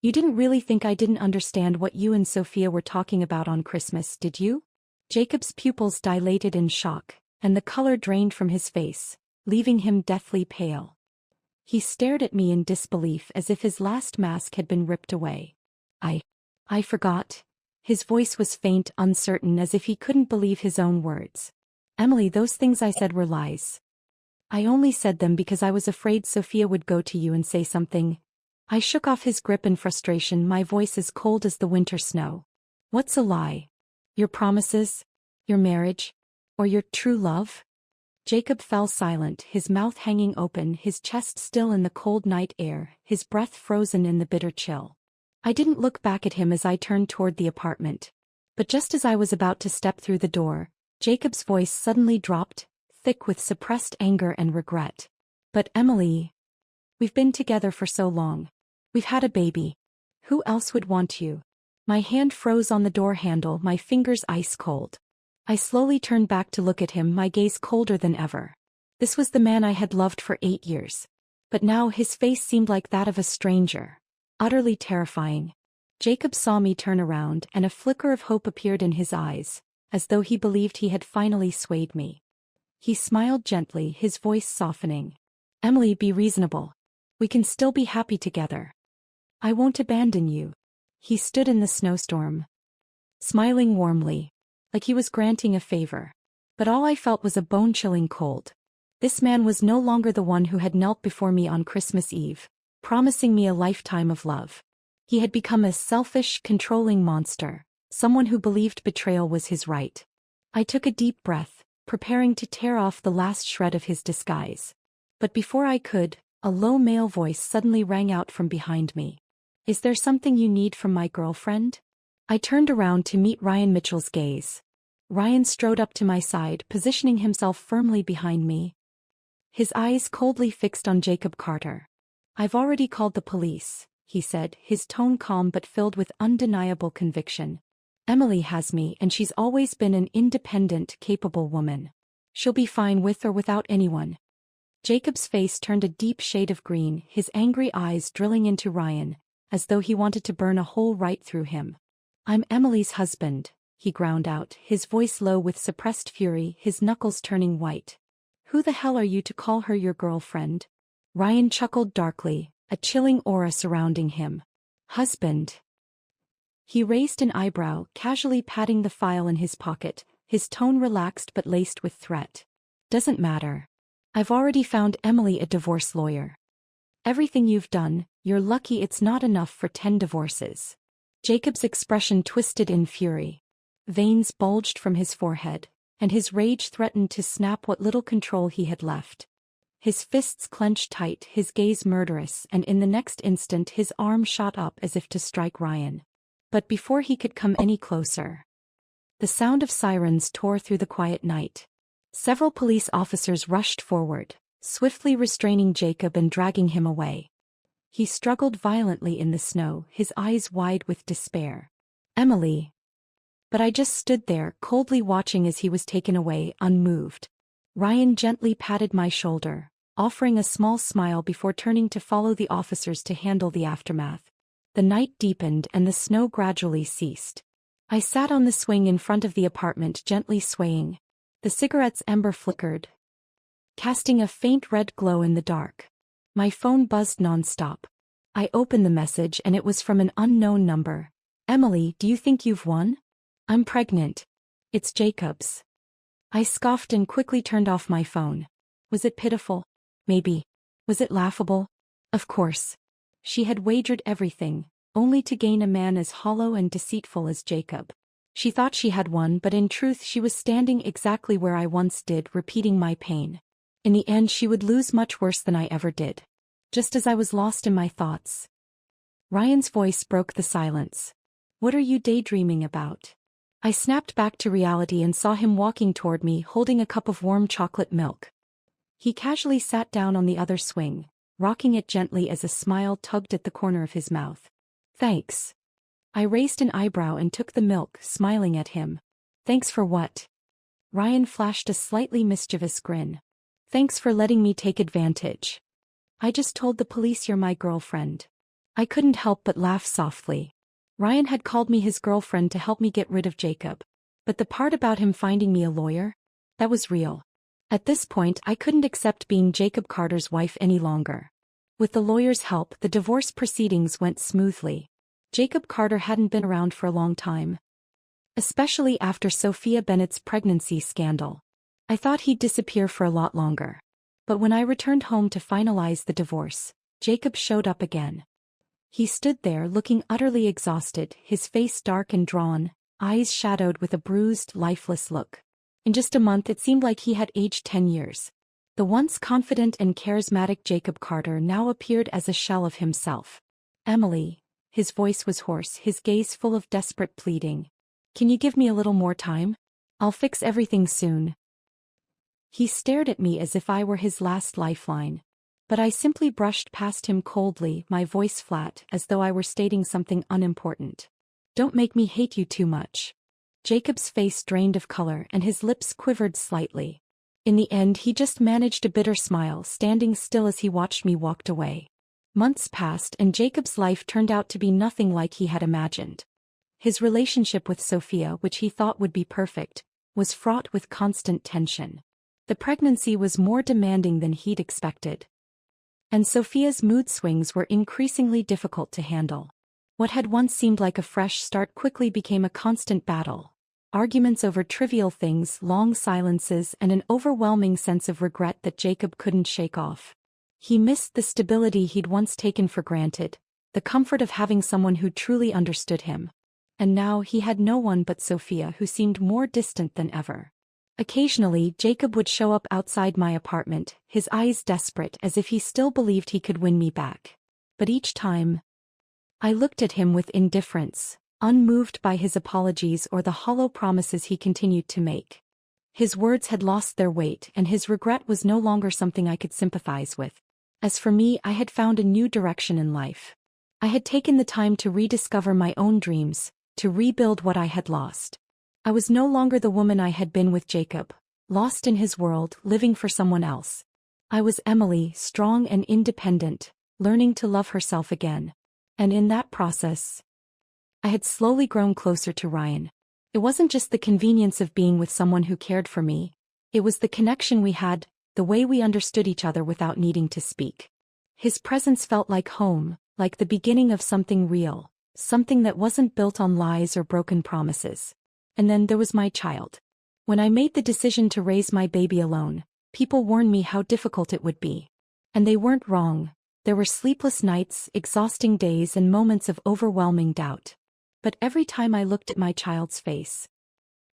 You didn't really think I didn't understand what you and Sophia were talking about on Christmas, did you? Jacob's pupils dilated in shock, and the color drained from his face, leaving him deathly pale. He stared at me in disbelief as if his last mask had been ripped away. I forgot. His voice was faint, uncertain, as if he couldn't believe his own words. Emily, those things I said were lies. I only said them because I was afraid Sophia would go to you and say something. I shook off his grip in frustration, my voice as cold as the winter snow. What's a lie? Your promises? Your marriage? Or your true love? Jacob fell silent, his mouth hanging open, his chest still in the cold night air, his breath frozen in the bitter chill. I didn't look back at him as I turned toward the apartment. But just as I was about to step through the door, Jacob's voice suddenly dropped, thick with suppressed anger and regret. But Emily, we've been together for so long. We've had a baby. Who else would want you? My hand froze on the door handle, my fingers ice cold. I slowly turned back to look at him, my gaze colder than ever. This was the man I had loved for 8 years. But now his face seemed like that of a stranger. Utterly terrifying. Jacob saw me turn around, and a flicker of hope appeared in his eyes. as though he believed he had finally swayed me. He smiled gently, his voice softening. Emily, be reasonable. We can still be happy together. I won't abandon you. He stood in the snowstorm, smiling warmly, like he was granting a favor. But all I felt was a bone-chilling cold. This man was no longer the one who had knelt before me on Christmas Eve, promising me a lifetime of love. He had become a selfish, controlling monster, someone who believed betrayal was his right. I took a deep breath, preparing to tear off the last shred of his disguise. But before I could, a low male voice suddenly rang out from behind me. Is there something you need from my girlfriend? I turned around to meet Ryan Mitchell's gaze. Ryan strode up to my side, positioning himself firmly behind me, his eyes coldly fixed on Jacob Carter. I've already called the police, he said, his tone calm but filled with undeniable conviction. Emily has me, and she's always been an independent, capable woman. She'll be fine with or without anyone. Jacob's face turned a deep shade of green, his angry eyes drilling into Ryan, as though he wanted to burn a hole right through him. I'm Emily's husband, he ground out, his voice low with suppressed fury, his knuckles turning white. Who the hell are you to call her your girlfriend? Ryan chuckled darkly, a chilling aura surrounding him. Husband. He raised an eyebrow, casually patting the file in his pocket, his tone relaxed but laced with threat. Doesn't matter. I've already found Emily a divorce lawyer. Everything you've done, you're lucky it's not enough for 10 divorces. Jacob's expression twisted in fury. Veins bulged from his forehead, and his rage threatened to snap what little control he had left. His fists clenched tight, his gaze murderous, and in the next instant his arm shot up as if to strike Ryan. But before he could come any closer, the sound of sirens tore through the quiet night. Several police officers rushed forward, swiftly restraining Jacob and dragging him away. He struggled violently in the snow, his eyes wide with despair. Emily. But I just stood there, coldly watching as he was taken away, unmoved. Ryan gently patted my shoulder, offering a small smile before turning to follow the officers to handle the aftermath. The night deepened and the snow gradually ceased. I sat on the swing in front of the apartment, gently swaying. The cigarette's ember flickered, casting a faint red glow in the dark. My phone buzzed nonstop. I opened the message and it was from an unknown number. Emily, do you think you've won? I'm pregnant. It's Jacob's. I scoffed and quickly turned off my phone. Was it pitiful? Maybe. Was it laughable? Of course. She had wagered everything, only to gain a man as hollow and deceitful as Jacob. She thought she had won, but in truth she was standing exactly where I once did, repeating my pain. In the end she would lose much worse than I ever did. Just as I was lost in my thoughts, Ryan's voice broke the silence. What are you daydreaming about? I snapped back to reality and saw him walking toward me, holding a cup of warm chocolate milk. He casually sat down on the other swing, rocking it gently as a smile tugged at the corner of his mouth. Thanks. I raised an eyebrow and took the milk, smiling at him. Thanks for what? Ryan flashed a slightly mischievous grin. Thanks for letting me take advantage. I just told the police you're my girlfriend. I couldn't help but laugh softly. Ryan had called me his girlfriend to help me get rid of Jacob. But the part about him finding me a lawyer? That was real. At this point I couldn't accept being Jacob Carter's wife any longer. With the lawyer's help, the divorce proceedings went smoothly. Jacob Carter hadn't been around for a long time, especially after Sophia Bennett's pregnancy scandal. I thought he'd disappear for a lot longer. But when I returned home to finalize the divorce, Jacob showed up again. He stood there looking utterly exhausted, his face dark and drawn, eyes shadowed with a bruised, lifeless look. In just a month it seemed like he had aged 10 years. The once confident and charismatic Jacob Carter now appeared as a shell of himself. Emily. His voice was hoarse, his gaze full of desperate pleading. Can you give me a little more time? I'll fix everything soon. He stared at me as if I were his last lifeline. But I simply brushed past him coldly, my voice flat, as though I were stating something unimportant. Don't make me hate you too much. Jacob's face drained of color and his lips quivered slightly. In the end he just managed a bitter smile, standing still as he watched me walk away. Months passed and Jacob's life turned out to be nothing like he had imagined. His relationship with Sophia, which he thought would be perfect, was fraught with constant tension. The pregnancy was more demanding than he'd expected. And Sophia's mood swings were increasingly difficult to handle. What had once seemed like a fresh start quickly became a constant battle. Arguments over trivial things, long silences, and an overwhelming sense of regret that Jacob couldn't shake off. He missed the stability he'd once taken for granted, the comfort of having someone who truly understood him. And now he had no one but Sophia, who seemed more distant than ever. Occasionally, Jacob would show up outside my apartment, his eyes desperate, as if he still believed he could win me back. But each time, I looked at him with indifference, unmoved by his apologies or the hollow promises he continued to make. His words had lost their weight, and his regret was no longer something I could sympathize with. As for me, I had found a new direction in life. I had taken the time to rediscover my own dreams, to rebuild what I had lost. I was no longer the woman I had been with Jacob, lost in his world, living for someone else. I was Emily, strong and independent, learning to love herself again. And in that process, I had slowly grown closer to Ryan. It wasn't just the convenience of being with someone who cared for me. It was the connection we had, the way we understood each other without needing to speak. His presence felt like home, like the beginning of something real, something that wasn't built on lies or broken promises. And then there was my child. When I made the decision to raise my baby alone, people warned me how difficult it would be. And they weren't wrong. There were sleepless nights, exhausting days, and moments of overwhelming doubt. But every time I looked at my child's face,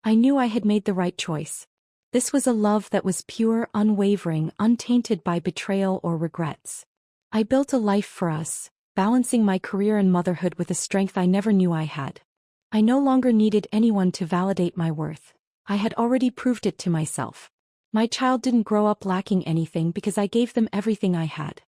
I knew I had made the right choice. This was a love that was pure, unwavering, untainted by betrayal or regrets. I built a life for us, balancing my career and motherhood with a strength I never knew I had. I no longer needed anyone to validate my worth. I had already proved it to myself. My child didn't grow up lacking anything because I gave them everything I had.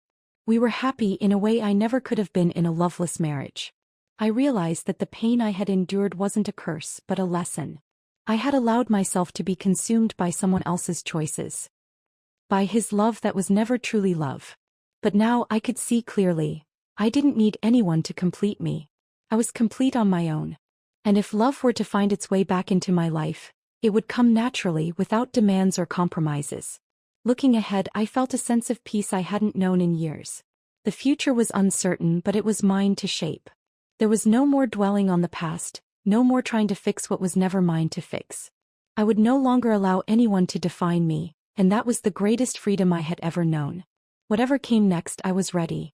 We were happy in a way I never could have been in a loveless marriage. I realized that the pain I had endured wasn't a curse, but a lesson. I had allowed myself to be consumed by someone else's choices, by his love that was never truly love. But now I could see clearly. I didn't need anyone to complete me. I was complete on my own. And if love were to find its way back into my life, it would come naturally, without demands or compromises. Looking ahead, I felt a sense of peace I hadn't known in years. The future was uncertain, but it was mine to shape. There was no more dwelling on the past, no more trying to fix what was never mine to fix. I would no longer allow anyone to define me, and that was the greatest freedom I had ever known. Whatever came next, I was ready.